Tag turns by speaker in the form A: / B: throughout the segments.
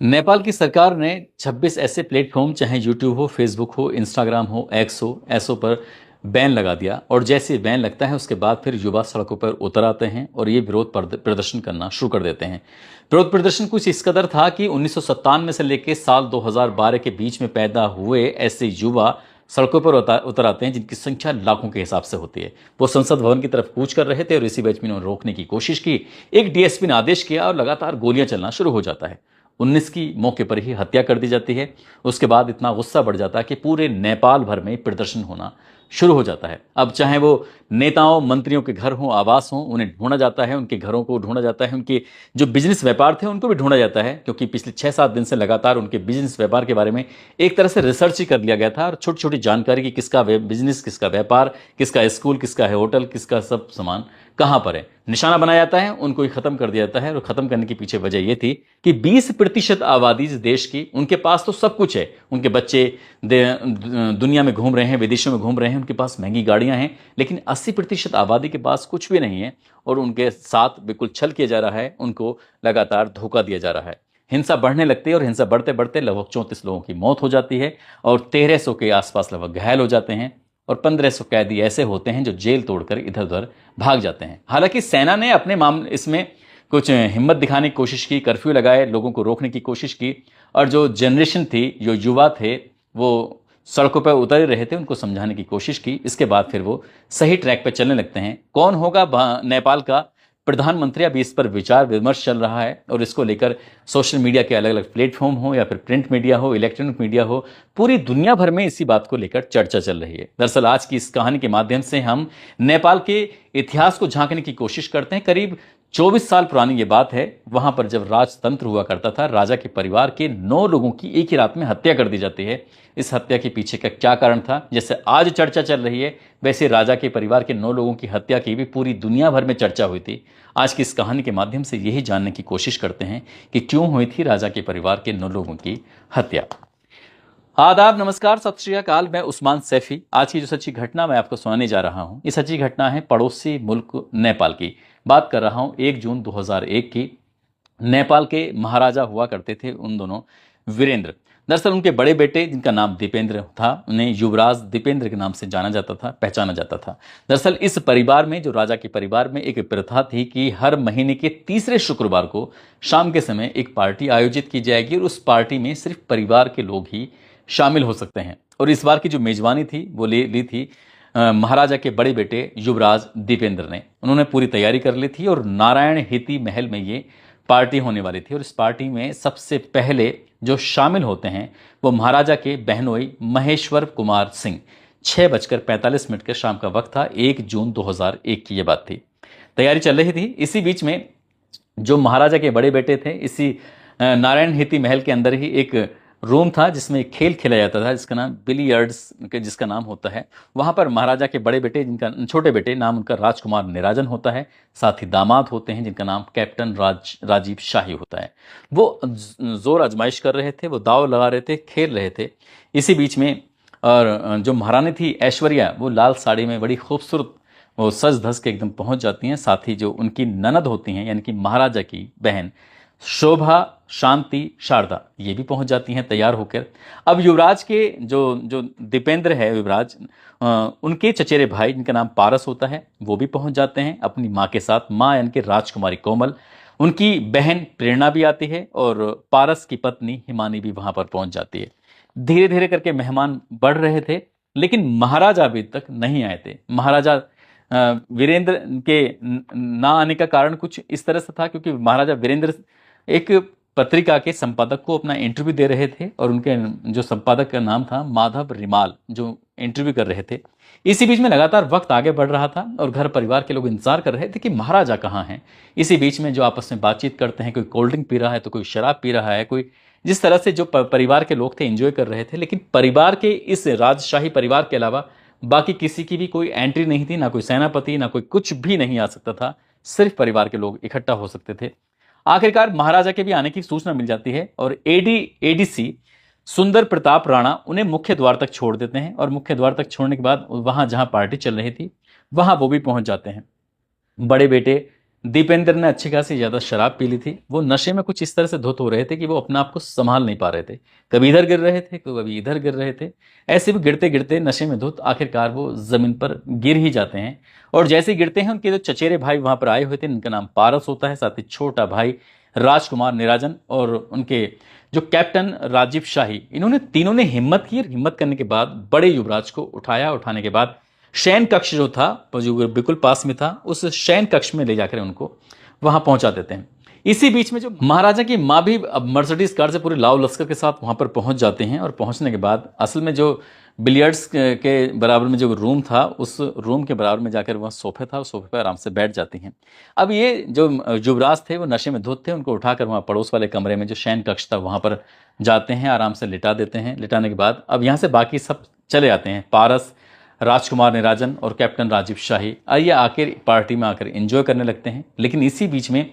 A: नेपाल की सरकार ने 26 ऐसे प्लेटफॉर्म, चाहे यूट्यूब हो, फेसबुक हो, इंस्टाग्राम हो, एक्स हो, ऐसों पर बैन लगा दिया। और जैसे बैन लगता है उसके बाद फिर युवा सड़कों पर उतर आते हैं और ये विरोध प्रदर्शन करना शुरू कर देते हैं। विरोध प्रदर्शन कुछ इस कदर था कि 1997 से लेकर साल 2012 के बीच में पैदा हुए ऐसे युवा सड़कों पर उतर आते हैं जिनकी संख्या लाखों के हिसाब से होती है। वो संसद भवन की तरफ कूच कर रहे थे और इसी बीच में उन्होंने रोकने की कोशिश की। एक डीएसपी ने आदेश किया और लगातार गोलियां चलना शुरू हो जाता है। 19 की मौके पर ही हत्या कर दी जाती है। उसके बाद इतना गुस्सा बढ़ जाता है कि पूरे नेपाल भर में प्रदर्शन होना शुरू हो जाता है। अब चाहे वो नेताओं मंत्रियों के घर हों, आवास हों, उन्हें ढूंढा जाता है, उनके घरों को ढूंढा जाता है, उनके जो बिजनेस व्यापार थे उनको भी ढूंढा जाता है, क्योंकि पिछले 6-7 दिन से लगातार उनके बिजनेस व्यापार के बारे में एक तरह से रिसर्च ही कर लिया गया था और छोटी छोटी जानकारी कि किसका बिजनेस, किसका व्यापार, किसका स्कूल, किसका है होटल, किसका सब सामान कहां पर है, निशाना बनाया जाता है, उनको ही खत्म कर दिया जाता है। और खत्म करने के पीछे वजह यह थी कि 20% आबादी इस देश की, उनके पास तो सब कुछ है, उनके बच्चे दुनिया में घूम रहे हैं, विदेशों में घूम रहे हैं, उनके पास महंगी गाड़ियां हैं, लेकिन 80% आबादी के पास कुछ भी नहीं है और उनके साथ बिल्कुल छल किया जा रहा है, उनको लगातार धोखा दिया जा रहा है। हिंसा बढ़ने लगती है और हिंसा बढ़ते बढ़ते लगभग 34 लोगों की मौत हो जाती है और 1300 के आसपास लगभग घायल हो जाते हैं और 1500 कैदी ऐसे होते हैं जो जेल तोड़कर इधर उधर भाग जाते हैं। हालांकि सेना ने अपने मामले इसमें कुछ हिम्मत दिखाने की कोशिश की, कर्फ्यू लगाए, लोगों को रोकने की कोशिश की और जो जनरेशन थी, जो युवा थे, वो सड़कों पर उतर रहे थे, उनको समझाने की कोशिश की। इसके बाद फिर वो सही ट्रैक पर चलने लगते हैं। कौन होगा नेपाल का प्रधानमंत्री, अभी इस पर विचार विमर्श चल रहा है और इसको लेकर सोशल मीडिया के अलग अलग प्लेटफॉर्म हो या फिर प्रिंट मीडिया हो, इलेक्ट्रॉनिक मीडिया हो, पूरी दुनिया भर में इसी बात को लेकर चर्चा चल रही है। दरअसल आज की इस कहानी के माध्यम से हम नेपाल के इतिहास को झांकने की कोशिश करते हैं। करीब 24 साल पुरानी ये बात है। वहां पर जब राजतंत्र हुआ करता था, राजा के परिवार के 9 लोगों की एक ही रात में हत्या कर दी जाती है। इस हत्या के पीछे का क्या कारण था, जैसे आज चर्चा चल रही है, वैसे राजा के परिवार के 9 लोगों की हत्या की भी पूरी दुनिया भर में चर्चा हुई थी। आज की इस कहानी के माध्यम से यही जानने की कोशिश करते हैं कि क्यों हुई थी राजा के परिवार के 9 लोगों की हत्या। आदाब, नमस्कार, सत श्री अकाल। मैं उस्मान सैफी। आज की जो सच्ची घटना मैं आपको सुनाने जा रहा हूं, ये सच्ची घटना है पड़ोसी मुल्क नेपाल की। बात कर रहा हूं 1 जून 2001 की। नेपाल के महाराजा हुआ करते थे उन दोनों वीरेंद्र। दरअसल उनके बड़े बेटे, जिनका नाम दीपेंद्र था, उन्हें युवराज दीपेंद्र के नाम से जाना जाता था, पहचाना जाता था। दरअसल इस परिवार में, जो राजा के परिवार में, एक प्रथा थी कि हर महीने के तीसरे शुक्रवार को शाम के समय एक पार्टी आयोजित की जाएगी और उस पार्टी में सिर्फ परिवार के लोग ही शामिल हो सकते हैं। और इस बार की जो मेजबानी थी वो ली थी महाराजा के बड़े बेटे युवराज दीपेंद्र ने। उन्होंने पूरी तैयारी कर ली थी और नारायण हेती महल में ये पार्टी होने वाली थी। और इस पार्टी में सबसे पहले जो शामिल होते हैं वो महाराजा के बहनोई महेश्वर कुमार सिंह। 6:45 के शाम का वक्त था। 1 जून 2001 की ये बात थी। तैयारी चल रही थी। इसी बीच में जो महाराजा के बड़े बेटे थे, इसी नारायण हेती महल के अंदर ही एक रूम था जिसमें एक खेल खेला जाता था जिसका नाम बिलियर्ड्स, जिसका नाम होता है। वहां पर महाराजा के बड़े बेटे, जिनका छोटे बेटे, नाम उनका राजकुमार निराजन होता है, साथ ही दामाद होते हैं जिनका नाम कैप्टन राजीव शाही होता है। वो जोर आजमाइश कर रहे थे, वो दाव लगा रहे थे, खेल रहे थे। इसी बीच में और जो महारानी थी ऐश्वर्या, वो लाल साड़ी में बड़ी खूबसूरत वो सज धज के एकदम पहुंच जाती हैं। साथ ही जो उनकी ननद होती हैं, यानी कि महाराजा की बहन शोभा, शांति, शारदा, ये भी पहुंच जाती हैं तैयार होकर। अब युवराज के जो दीपेंद्र है, युवराज, उनके चचेरे भाई, जिनका नाम पारस होता है, वो भी पहुंच जाते हैं अपनी माँ के साथ। माँ यानी कि राजकुमारी कोमल, उनकी बहन प्रेरणा भी आती है और पारस की पत्नी हिमानी भी वहां पर पहुंच जाती है। धीरे धीरे करके मेहमान बढ़ रहे थे, लेकिन महाराजा अभी तक नहीं आए थे। महाराजा वीरेंद्र के ना आने का कारण कुछ इस तरह से था, क्योंकि महाराजा वीरेंद्र एक पत्रिका के संपादक को अपना इंटरव्यू दे रहे थे और उनके जो संपादक का नाम था माधव रिमाल, जो इंटरव्यू कर रहे थे। इसी बीच में लगातार वक्त आगे बढ़ रहा था और घर परिवार के लोग इंतजार कर रहे थे कि महाराजा कहाँ हैं। इसी बीच में जो आपस में बातचीत करते हैं, कोई कोल्ड ड्रिंक पी रहा है तो कोई शराब पी रहा है, कोई जिस तरह से जो परिवार के लोग थे एंजॉय कर रहे थे। लेकिन परिवार के, इस राजशाही परिवार के अलावा बाकी किसी की भी कोई एंट्री नहीं थी, ना कोई सेनापति, ना कोई कुछ भी नहीं आ सकता था। सिर्फ परिवार के लोग इकट्ठा हो सकते थे। आखिरकार महाराजा के भी आने की सूचना मिल जाती है और एडीसी सुंदर प्रताप राणा उन्हें मुख्य द्वार तक छोड़ देते हैं और मुख्य द्वार तक छोड़ने के बाद वहां जहां पार्टी चल रही थी वहां वो भी पहुंच जाते हैं। बड़े बेटे दीपेंद्र ने अच्छी खासी ज़्यादा शराब पी ली थी। वो नशे में कुछ इस तरह से धुत हो रहे थे कि वो अपने आप को संभाल नहीं पा रहे थे। कभी इधर गिर रहे थे, कभी इधर गिर रहे थे। ऐसे भी गिरते गिरते नशे में धुत आखिरकार वो ज़मीन पर गिर ही जाते हैं। और जैसे ही गिरते हैं, उनके जो चचेरे भाई वहाँ पर आए हुए थे, इनका नाम पारस होता है, साथ ही छोटा भाई राजकुमार निराजन और उनके जो कैप्टन राजीव शाही, इन्होंने तीनों ने हिम्मत की। हिम्मत करने के बाद बड़े युवराज को उठाया। उठाने के बाद शयन कक्ष जो था, जो बिल्कुल पास में था, उस शयन कक्ष में ले जाकर उनको वहां पहुंचा देते हैं। इसी बीच में जो महाराजा की माँ भी अब मर्सिडीज कार से पूरे लाव लश्कर के साथ वहां पर पहुंच जाते हैं। और पहुंचने के बाद असल में जो बिलियर्ड्स के बराबर में जो रूम था, उस रूम के बराबर में जाकर वहाँ सोफे था, उस सोफे पर आराम से बैठ जाती हैं। अब ये जो युवराज थे वो नशे में धुत थे, उनको उठाकर वहाँ पड़ोस वाले कमरे में जो शयन कक्ष था वहाँ पर जाते हैं, आराम से लिटा देते हैं। लिटाने के बाद अब यहाँ से बाकी सब चले आते हैं, पारस, राजकुमार निराजन और कैप्टन राजीव शाही। आइए आखिर पार्टी में आकर एंजॉय करने लगते हैं। लेकिन इसी बीच में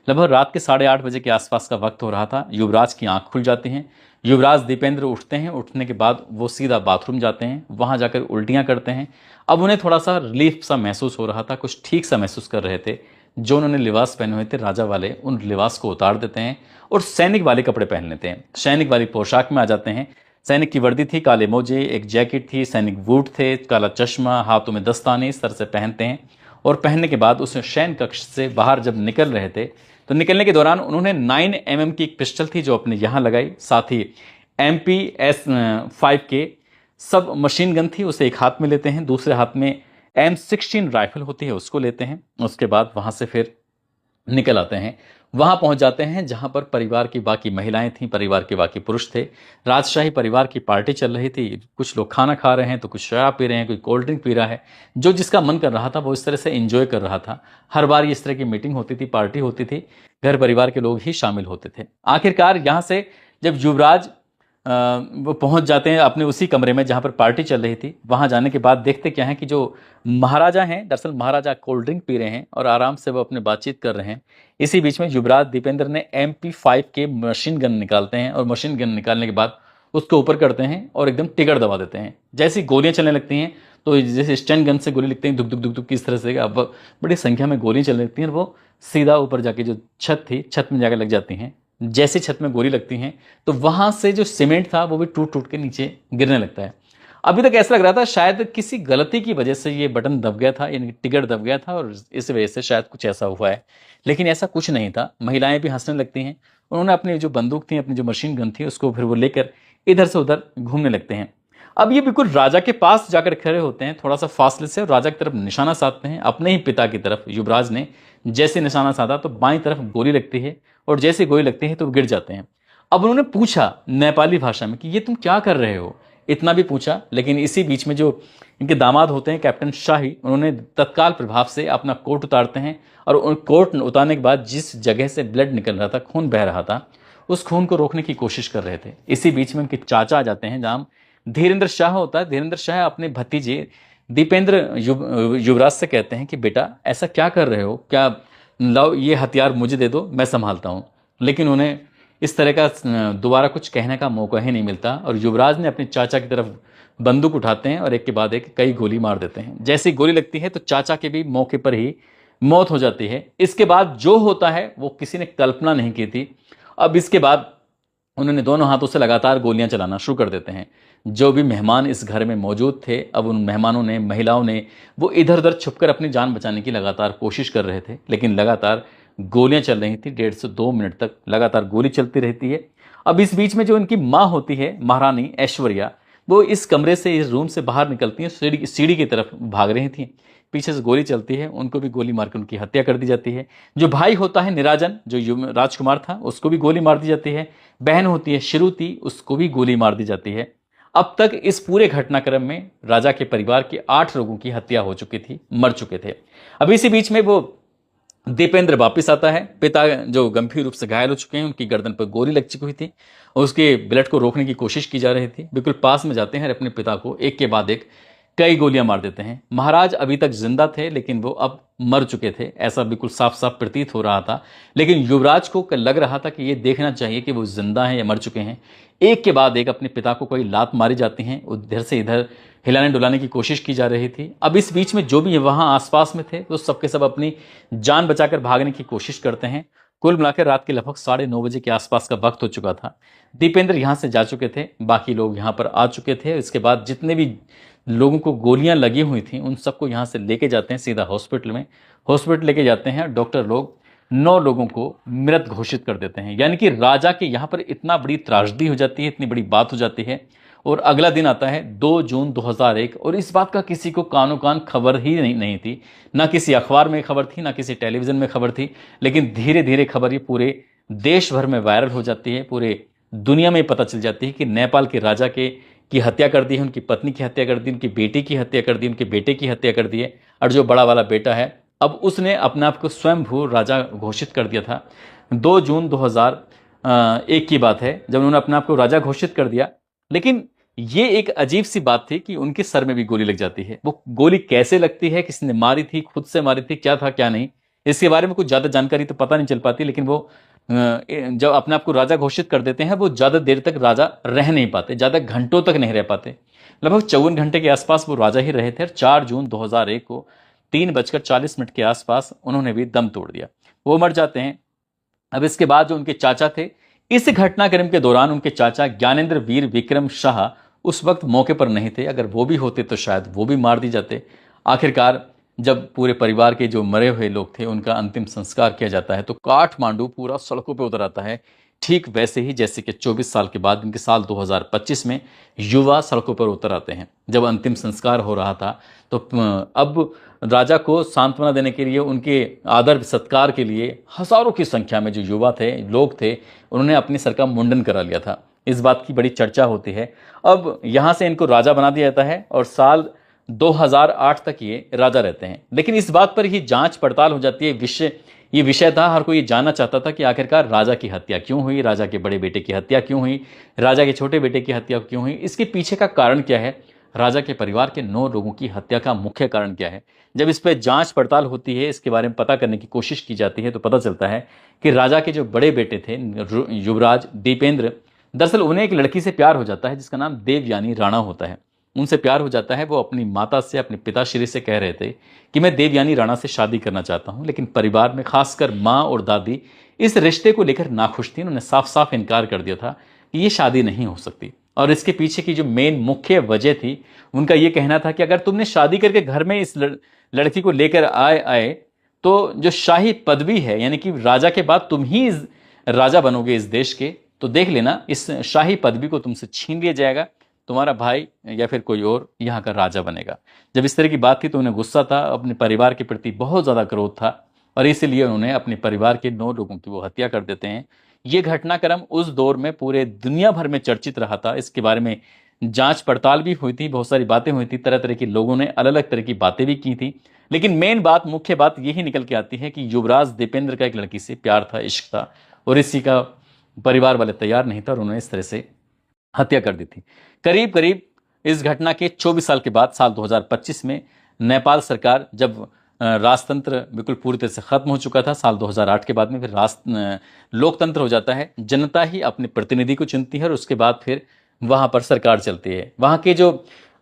A: लगभग रात के 8:30 बजे के आसपास का वक्त हो रहा था। युवराज की आंख खुल जाती हैं। युवराज दीपेंद्र उठते हैं। उठने के बाद वो सीधा बाथरूम जाते हैं, वहां जाकर उल्टियां करते हैं। अब उन्हें थोड़ा सा रिलीफ सा महसूस हो रहा था, कुछ ठीक सा महसूस कर रहे थे। जो उन्होंने लिबास पहने हुए थे राजा वाले, उन लिबास को उतार देते हैं और सैनिक वाले कपड़े पहन लेते हैं। सैनिक वाली पोशाक में आ जाते हैं। सैनिक की वर्दी थी, काले मोजे, एक जैकेट थी, सैनिक बूट थे, काला चश्मा, हाथों में दस्ताने, इस तरह से पहनते हैं। और पहनने के बाद उस शयन कक्ष से बाहर जब निकल रहे थे, तो निकलने के दौरान उन्होंने 9mm की एक पिस्टल थी जो अपने यहाँ लगाई। साथ ही MP-5 के सब मशीन गन थी, उसे एक हाथ में लेते हैं, दूसरे हाथ में M16 राइफल होती है, उसको लेते हैं। उसके बाद वहाँ से फिर निकल आते हैं। वहां पहुंच जाते हैं जहां पर परिवार की बाकी महिलाएं थीं, परिवार के बाकी पुरुष थे। राजशाही परिवार की पार्टी चल रही थी। कुछ लोग खाना खा रहे हैं, तो कुछ शराब पी रहे हैं, कोई कोल्ड ड्रिंक पी रहा है। जो जिसका मन कर रहा था वो इस तरह से एंजॉय कर रहा था। हर बार इस तरह की मीटिंग होती थी, पार्टी होती थी, घर परिवार के लोग ही शामिल होते थे। आखिरकार यहाँ से जब युवराज वो पहुंच जाते हैं अपने उसी कमरे में जहां पर पार्टी चल रही थी, वहां जाने के बाद देखते क्या है कि जो महाराजा हैं, दरअसल महाराजा कोल्ड ड्रिंक पी रहे हैं और आराम से वो अपने बातचीत कर रहे हैं। इसी बीच में युवराज दीपेंद्र ने MP-5 के मशीन गन निकालते हैं और मशीन गन निकालने के बाद उसको ऊपर करते हैं और एकदम टिकट दबा देते हैं। जैसी गोलियां चलने लगती हैं, तो जैसे स्टैंड गन से गोली लगती हैं, दुक दुक दुक दुक किस तरह से अब बड़ी संख्या में गोलियां चलने लगती हैं और वो सीधा ऊपर जाके जो छत थी, छत में जाकर लग जाती हैं। जैसे छत में गोली लगती हैं तो वहां से जो सीमेंट था वो भी टूट टूट के नीचे गिरने लगता है। अभी तक ऐसा लग रहा था शायद किसी गलती की वजह से ये बटन दब गया था, यानी टिकट दब गया था और इस वजह से शायद कुछ ऐसा हुआ है। लेकिन ऐसा कुछ नहीं था। महिलाएं भी हंसने लगती हैं। उन्होंने अपनी जो बंदूक थी, अपनी जो मशीन गन थी, उसको फिर वो लेकर इधर से उधर घूमने लगते हैं। अब ये बिल्कुल राजा के पास जाकर खड़े होते हैं, थोड़ा सा फासले से, और राजा की तरफ निशाना साधते हैं, अपने ही पिता की तरफ। युवराज ने जैसे निशाना साधा तो बाईं तरफ गोली लगती है और जैसे गोली लगती है तो गिर जाते हैं। अब उन्होंने पूछा नेपाली भाषा में कि ये तुम क्या कर रहे हो, इतना भी पूछा। लेकिन इसी बीच में जो इनके दामाद होते हैं कैप्टन शाही, उन्होंने तत्काल प्रभाव से अपना कोट उतारते हैं और उन कोट उतारने के बाद जिस जगह से ब्लड निकल रहा था, खून बह रहा था, उस खून को रोकने की कोशिश कर रहे थे। इसी बीच में उनके चाचा आ जाते हैं, जहाँ धीरेन्द्र शाह होता है। धीरेन्द्र शाह अपने भतीजे दीपेंद्र युवराज से कहते हैं कि बेटा ऐसा क्या कर रहे हो, क्या लाओ ये हथियार मुझे दे दो, मैं संभालता हूँ। लेकिन उन्हें इस तरह का दोबारा कुछ कहने का मौका ही नहीं मिलता और युवराज ने अपने चाचा की तरफ बंदूक उठाते हैं और एक के बाद एक कई गोली मार देते हैं। जैसी गोली लगती है तो चाचा के भी मौके पर ही मौत हो जाती है। इसके बाद जो होता है वो किसी ने कल्पना नहीं की थी। अब इसके बाद उन्होंने दोनों हाथों से लगातार गोलियां चलाना शुरू कर देते हैं। जो भी मेहमान इस घर में मौजूद थे, अब उन मेहमानों ने, महिलाओं ने, वो इधर उधर छुपकर अपनी जान बचाने की लगातार कोशिश कर रहे थे। लेकिन लगातार गोलियां चल रही थी, 1.5 से 2 मिनट तक लगातार गोली चलती रहती है। अब इस बीच में जो इनकी माँ होती है, महारानी ऐश्वर्या, वो इस कमरे से, इस रूम से बाहर निकलती हैं, सीढ़ी की तरफ भाग रही थी। पीछे से गोली चलती है, उनको भी गोली मारकर उनकी हत्या कर दी जाती है। जो भाई होता है निराजन, जो राजकुमार था, उसको भी गोली मार दी जाती है। बहन होती है श्रुति, उसको भी गोली मार दी जाती है। अब तक इस पूरे घटनाक्रम में राजा के परिवार के 8 लोगों की हत्या हो चुकी थी, मर चुके थे। अब इसी बीच में वो दीपेंद्र वापस आता है। पिता जो गंभीर रूप से घायल हो चुके हैं, उनकी गर्दन पर गोली लग चुकी थी, उसके ब्लड को रोकने की कोशिश की जा रही थी। बिल्कुल पास में जाते हैं और अपने पिता को एक के बाद एक कई गोलियां मार देते हैं। महाराज अभी तक जिंदा थे लेकिन वो अब मर चुके थे, ऐसा बिल्कुल साफ साफ प्रतीत हो रहा था। लेकिन युवराज को लग रहा था कि ये देखना चाहिए कि वो जिंदा हैं या मर चुके हैं। एक के बाद एक अपने पिता को कोई लात मारी जाती हैं, उधर से इधर हिलाने डुलाने की कोशिश की जा रही थी। अब इस बीच में जो भी वहां आसपास में थे वो सबके सब अपनी जान बचाकर भागने की कोशिश करते हैं। कुल मिलाकर रात के लगभग 9:30 के आसपास का वक्त हो चुका था। दीपेंद्र यहां से जा चुके थे, बाकी लोग यहां पर आ चुके थे। इसके बाद जितने भी लोगों को गोलियां लगी हुई थी उन सबको यहां से लेके जाते हैं सीधा हॉस्पिटल में। हॉस्पिटल लेके जाते हैं, डॉक्टर लोग 9 लोगों को मृत घोषित कर देते हैं। यानी कि राजा के यहां पर इतना बड़ी त्रासदी हो जाती है, इतनी बड़ी बात हो जाती है। और अगला दिन आता है 2 जून 2001, और इस बात का किसी को कानो कान खबर ही नहीं थी। ना किसी अखबार में खबर थी, ना किसी टेलीविजन में खबर थी। लेकिन धीरे धीरे खबर ये पूरे देश भर में वायरल हो जाती है, पूरे दुनिया में पता चल जाती है कि नेपाल के राजा की हत्या कर दी है, उनकी पत्नी की हत्या कर दी, उनकी बेटी की हत्या कर दी, उनके बेटे की हत्या कर दी है। और जो बड़ा वाला बेटा है अब उसने अपने आप को स्वयंभू राजा घोषित कर दिया था। 2 जून 2001 की बात है जब उन्होंने अपने आप को राजा घोषित कर दिया। लेकिन ये एक अजीब सी बात थी कि उनके सर में भी गोली लग जाती है। वो गोली कैसे लगती है, किसने मारी थी, खुद से मारी थी, क्या था क्या नहीं, इसके बारे में कुछ ज्यादा जानकारी तो पता नहीं चल पाती। लेकिन वो जब अपने आप को राजा घोषित कर देते हैं वो ज्यादा देर तक राजा रह नहीं पाते, ज्यादा घंटों तक नहीं रह पाते। लगभग 54 घंटे के आसपास वो राजा ही रहे थे। 4 जून 2001 को 3:40 के आसपास उन्होंने भी दम तोड़ दिया, वो मर जाते हैं। अब इसके बाद जो उनके चाचा थे, इस घटनाक्रम के दौरान उनके चाचा ज्ञानेंद्र वीर विक्रम शाह उस वक्त मौके पर नहीं थे। अगर वो भी होते तो शायद वो भी मार दी जाते। आखिरकार जब पूरे परिवार के जो मरे हुए लोग थे उनका अंतिम संस्कार किया जाता है तो काठमांडू पूरा सड़कों पर उतर आता है, ठीक वैसे ही जैसे कि 24 साल के बाद इनके साल 2025 में युवा सड़कों पर उतर आते हैं। जब अंतिम संस्कार हो रहा था तो अब राजा को सांत्वना देने के लिए, उनके आदर सत्कार के लिए हजारों की संख्या में जो युवा थे, लोग थे, उन्होंने अपने सर का मुंडन करा लिया था। इस बात की बड़ी चर्चा होती है। अब यहां से इनको राजा बना दिया जाता है और साल 2008 तक ये राजा रहते हैं। लेकिन इस बात पर ही जांच पड़ताल हो जाती है। ये विषय था, हर कोई ये जानना चाहता था कि आखिरकार राजा की हत्या क्यों हुई, राजा के बड़े बेटे की हत्या क्यों हुई, राजा के छोटे बेटे की हत्या क्यों हुई, इसके पीछे का कारण क्या है, राजा के परिवार के 9 लोगों की हत्या का मुख्य कारण क्या है। जब इस पर जांच पड़ताल होती है, इसके बारे में पता करने की कोशिश की जाती है तो पता चलता है कि राजा के जो बड़े बेटे थे युवराज दीपेंद्र, दरअसल उन्हें एक लड़की से प्यार हो जाता है जिसका नाम देवयानी राणा होता है। उनसे प्यार हो जाता है। वो अपनी माता से, अपने पिताश्री से कह रहे थे कि मैं देवयानी राणा से शादी करना चाहता हूं। लेकिन परिवार में खासकर माँ और दादी इस रिश्ते को लेकर नाखुश थी। उन्होंने साफ साफ इनकार कर दिया था कि ये शादी नहीं हो सकती। और इसके पीछे की जो मेन मुख्य वजह थी, उनका ये कहना था कि अगर तुमने शादी करके घर में इस लड़की को लेकर आए तो जो शाही पदवी है, यानी कि राजा के बाद तुम ही राजा बनोगे इस देश के, तो देख लेना इस शाही पदवी को तुमसे छीन लिया जाएगा, तुम्हारा भाई या फिर कोई और यहाँ का राजा बनेगा। जब इस तरह की बात थी तो उन्हें गुस्सा था, अपने परिवार के प्रति बहुत ज़्यादा क्रोध था और इसीलिए उन्होंने अपने परिवार के 9 लोगों की वो हत्या कर देते हैं। ये घटनाक्रम उस दौर में पूरे दुनिया भर में चर्चित रहा था। इसके बारे में जांच पड़ताल भी हुई थी, बहुत सारी बातें हुई थी, तरह तरह के लोगों ने अलग अलग तरह की बातें भी की थी। लेकिन मेन बात, मुख्य बात यही निकल के आती है कि युवराज दीपेंद्र का एक लड़की से प्यार था, इश्क था, और इसी का परिवार वाले तैयार नहीं था और उन्होंने इस तरह से हत्या कर दी थी। करीब करीब इस घटना के 24 साल के बाद साल 2025 में नेपाल सरकार, जब राजतंत्र बिल्कुल पूरी तरह से खत्म हो चुका था, साल 2008 के बाद में फिर लोकतंत्र हो जाता है। जनता ही अपने प्रतिनिधि को चुनती है और उसके बाद फिर वहां पर सरकार चलती है। वहां के जो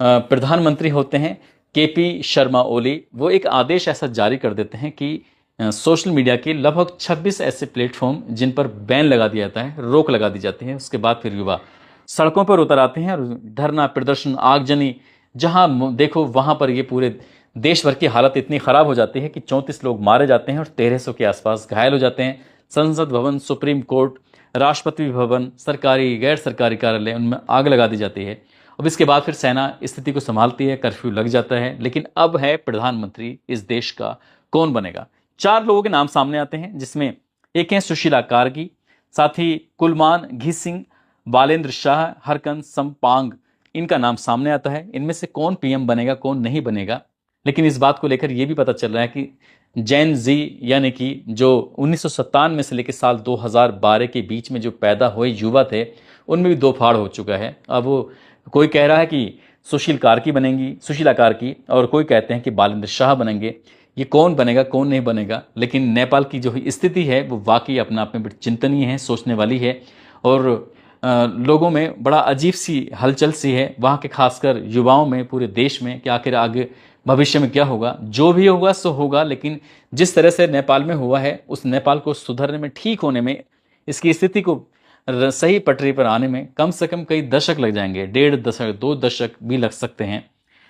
A: प्रधानमंत्री होते हैं केपी शर्मा ओली, वो एक आदेश ऐसा जारी कर देते हैं कि सोशल मीडिया के लगभग 26 ऐसे प्लेटफॉर्म जिन पर बैन लगा दिया जाता है, रोक लगा दी जाती है। उसके बाद फिर युवा सड़कों पर उतर आते हैं और धरना प्रदर्शन, आगजनी, जहां देखो वहां पर ये पूरे देश भर की हालत इतनी खराब हो जाती है कि 34 लोग मारे जाते हैं और 1300 के आसपास घायल हो जाते हैं। संसद भवन, सुप्रीम कोर्ट, राष्ट्रपति भवन, सरकारी गैर सरकारी कार्यालय, उनमें आग लगा दी जाती है। अब इसके बाद फिर सेना स्थिति को संभालती है, कर्फ्यू लग जाता है। लेकिन अब है प्रधानमंत्री इस देश का कौन बनेगा। 4 लोगों के नाम सामने आते हैं, जिसमें एक है सुशीला कार्की, साथ ही कुलमान घिसिंग, बालेंद्र शाह, हरकन समपांग, इनका नाम सामने आता है। इनमें से कौन पीएम बनेगा, कौन नहीं बनेगा। लेकिन इस बात को लेकर यह भी पता चल रहा है कि जैन जी, यानी कि जो 1997 से लेकर साल 2012 के बीच में जो पैदा हुए युवा थे, उनमें भी 2 फाड़ हो चुका है। अब वो कोई कह रहा है कि सुशील कार्की बनेंगी, सुशीला कार्की, और कोई कहते हैं कि बालेंद्र शाह बनेंगे। ये कौन बनेगा कौन नहीं बनेगा, लेकिन नेपाल की जो स्थिति है वो वाकई अपने आप में बड़ी चिंतनीय है, सोचने वाली है। और लोगों में बड़ा अजीब सी हलचल सी है, वहाँ के खासकर युवाओं में, पूरे देश में, कि आखिर आगे भविष्य में क्या होगा। जो भी होगा सो होगा, लेकिन जिस तरह से नेपाल में हुआ है उस नेपाल को सुधरने में, ठीक होने में, इसकी स्थिति को सही पटरी पर आने में कम से कम कई दशक लग जाएंगे, 1.5 दशक 2 दशक भी लग सकते हैं।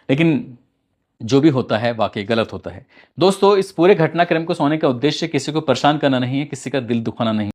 A: लेकिन जो भी होता है वाकई गलत होता है। दोस्तों, इस पूरे घटनाक्रम को सुनाने का उद्देश्य किसी को परेशान करना नहीं है, किसी का दिल दुखाना नहीं।